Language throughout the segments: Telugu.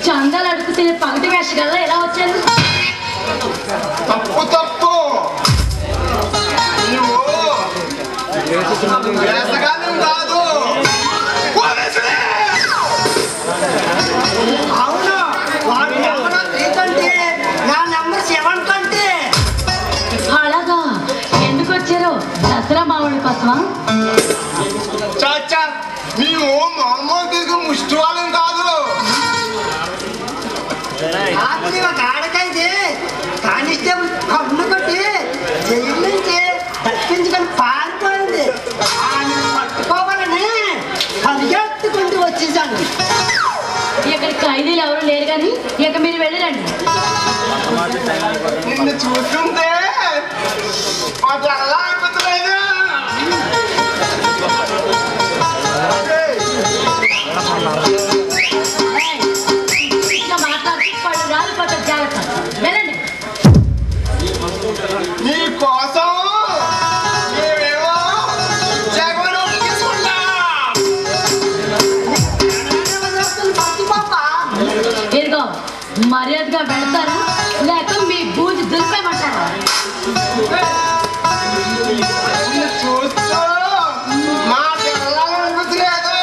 చందాలు అడుగుతే పగటి వేష కదా ఎలా వచ్చారు? తప్పు తప్పు వేసగాలం కాదు. అవును వాడు నెంబర్ 3 కంటే నా నెంబర్ 7 కంటే. అలాగా ఎందుకు వచ్చారు? దసరా మామిడి కోసమా? చాచా మేము మామూలు తీసుకుని ముష్టి వాళ్ళం కాదు. రాత్రి ఒక ఆడకైతే కానిస్టేబుల్ కన్ను కొట్టి జైలు నుంచి తప్పించుకొని పారిపోయింది. ఆయన పట్టుకోవాలని పరిగెత్తుకుంటూ వచ్చేసాను. ఇక్కడ ఖైదీలు ఎవరు లేరు కానీ ఇక మీరు వెళ్ళరండి. నిన్ను చూస్తుంటే మాకు ఎలా అయిపోతున్నాయి. ఇంకా మాట్లాడుతూ పళ్ళు రాలిపోతారు, జాగ్రత్త. వెళ్ళండి. నీ కోసం మేమేమో జగన్ తీసుకుంటాం. ఇదిగో మర్యాదగా వెళ్తారా లేక మీ బూజు దులిపేమంటారా? నిన్ను చూస్తూ మాకు ఎలా అనిపించలేదు.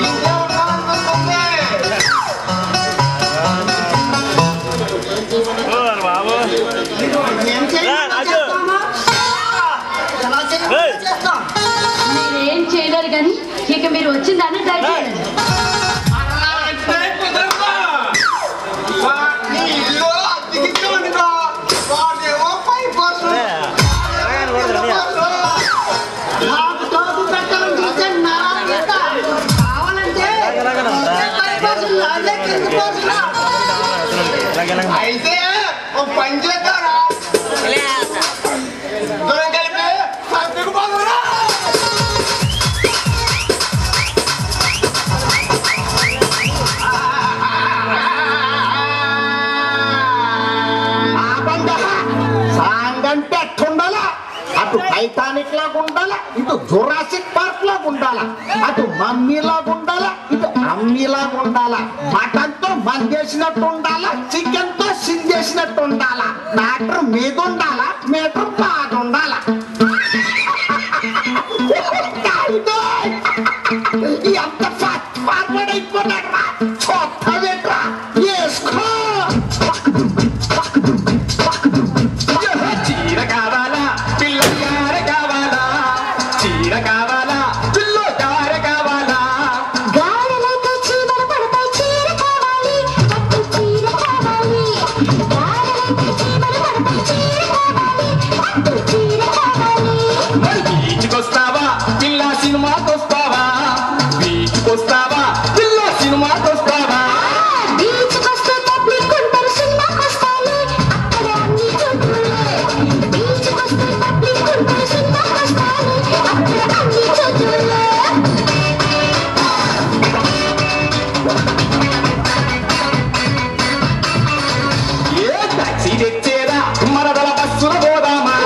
ఇంకే ఉండాలనిపిస్తుంది. ఏం చేస్తామో ఎలా చేస్తాం. మీరేం చేయలేరు కానీ ఇక మీరు వచ్చిన దాన్ని ట్రై చేయండి. నీ ఇల్లు అద్దెకిచ్చి ఉండుకో. వాడేమో 5%. నాకు తోపు పెట్టాలని చూస్తే నా మీద కావాలంటే లాగే కింద పోతున్నా. అయితే ఓ పని చేద్దారా? దూరం కలిపి సర్దుకుపోదురా. సాంగ్ అంటే ఎట్టుండాలా? అటు టైటానిక్ లాగా ఉండాలా, ఇటు జురాసిక్ పార్క్ లాగా ఉండాలా, అటు మమ్మీ లాగా ఉండాలా, ఇటు అమ్మీ లాగా ఉండాలా, మటన్ తో మందేసినట్టు ఉండాలా, చికెన్ తో సిందేసినట్టు ఉండాలా, మ్యాటర్ మీద ఉండాలా, మీటర్ బాగా ఉండాలా. ఎంత ఫాస్ట్ ఫార్వర్డ్ అయిపోయినాడు రా. చూస్తావేట్రా? వేసుకో. చీర కావాలా, పిల్ల కార కావాలా, చీర కావాలా, పిల్ల కార కావాలా. గాడలతో చీమలు పడతాయి, చీర కావాలి, పట్టు చీర కావాలి. గాడలతో చీమలు పడతాయి, చీర కావాలి, పట్టు చీర కావాలి. బీచ్కొస్తావా పిల్ల సినిమాకొస్తావా, బీచ్కొస్తావా పిల్ల సినిమాకొస్తావా. బీచ్కొస్తే పబ్లిక్ ఉంటారు, సినిమాకొస్తాయి, అక్కడ అన్ని చూద్దులే. బీచ్కొస్తే పబ్లిక్ ఉంటారు, సినిమాకొస్తాయి, అక్కడ అన్ని చూద్దులే. ఏ టాక్సీ తెచ్చేదా, మరదల బస్సుల పోదామా.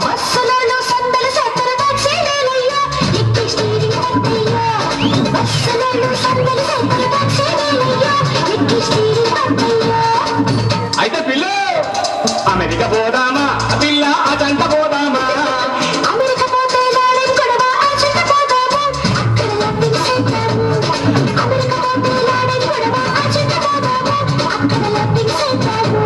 బస్సులలో సందడి సత్తరగా చేయాలయ్యా, ఎక్కి స్టీరింగ్ పట్టయ్యా. బస్సులలో సందడి సత్తరగా చేయాలయ్యా, ఎక్కి స్టీరింగ్ పట్టయ్యా. అయితే పిల్ల అమెరికా పోదామా, పిల్ల అజంట పోదామా. అమెరికా పోతే లాడెం గొడవ, అజంట పోదాము, అక్కడ లబ్బింగ్ చేద్దాము. అమెరికా పోతే లాడెం గొడవ, అజంట పోదాము, అక్కడ లబ్బింగ్ చేద్దాము.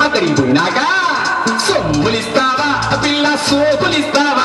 అక్కడికి పోయినాక సొమ్ములిస్తావా, పిల్ల సోకులిస్తావా.